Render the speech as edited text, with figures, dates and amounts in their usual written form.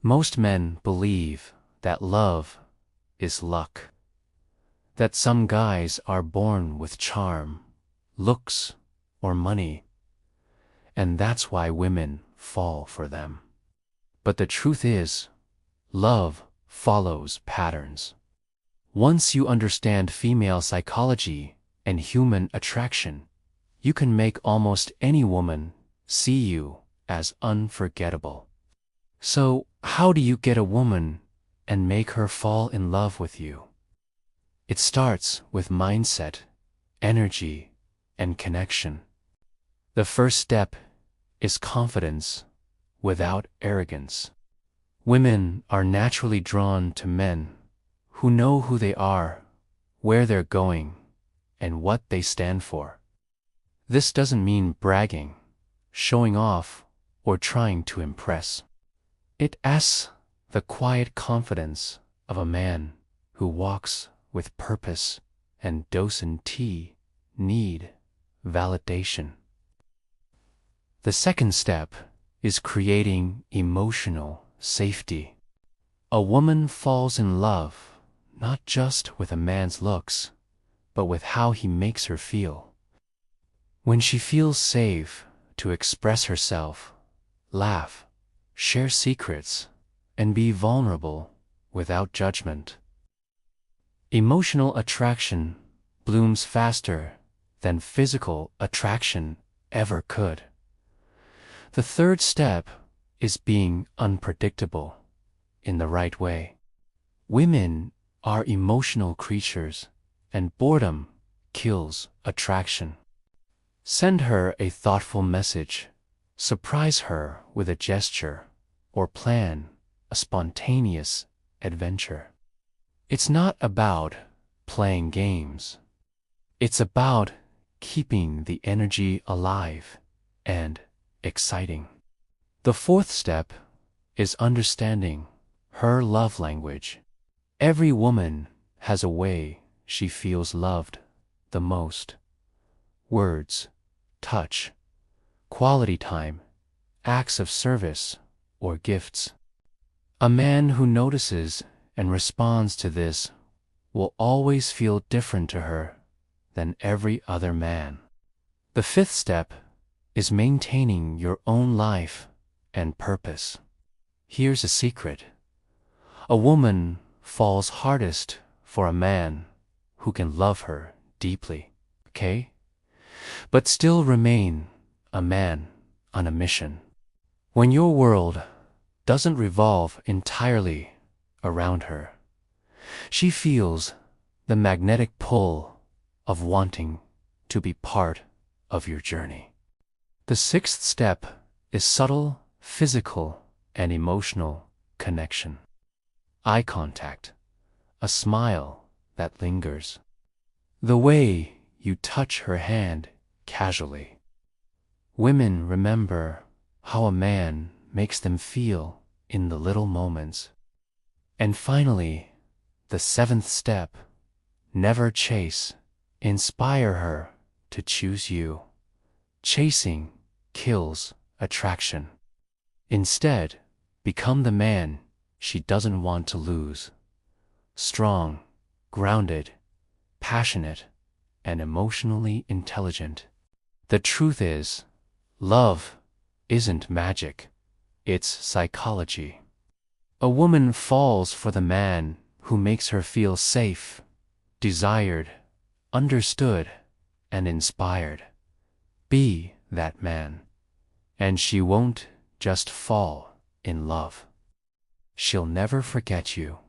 Most men believe that love is luck, that some guys are born with charm, looks, or money, and that's why women fall for them. But the truth is, love follows patterns. Once you understand female psychology and human attraction, you can make almost any woman see you as unforgettable. So, how do you get a woman and make her fall in love with you? It starts with mindset, energy, and connection. The first step is confidence without arrogance. Women are naturally drawn to men who know who they are, where they're going, and what they stand for. This doesn't mean bragging, showing off, or trying to impress. It asks the quiet confidence of a man who walks with purpose and doesn't need validation. The second step is creating emotional safety. A woman falls in love not just with a man's looks, but with how he makes her feel. When she feels safe to express herself, laugh, share secrets, and be vulnerable without judgment. Emotional attraction blooms faster than physical attraction ever could. The third step is being unpredictable in the right way. Women are emotional creatures, and boredom kills attraction. Send her a thoughtful message, surprise her with a gesture, or plan a spontaneous adventure. It's not about playing games. It's about keeping the energy alive and exciting. The fourth step is understanding her love language. Every woman has a way she feels loved the most. Words, touch, quality time, acts of service, or gifts. A man who notices and responds to this will always feel different to her than every other man. The fifth step is maintaining your own life and purpose. Here's a secret. A woman falls hardest for a man who can love her deeply, okay? But still remain a man on a mission. When your world doesn't revolve entirely around her, she feels the magnetic pull of wanting to be part of your journey. The sixth step is subtle physical and emotional connection. Eye contact, a smile that lingers. The way you touch her hand casually. Women remember how a man makes them feel in the little moments. And finally, the seventh step, never chase. Inspire her to choose you. Chasing kills attraction. Instead, become the man she doesn't want to lose. Strong, grounded, passionate, and emotionally intelligent. The truth is, love isn't magic, it's psychology. A woman falls for the man who makes her feel safe, desired, understood, and inspired. Be that man, and she won't just fall in love. She'll never forget you.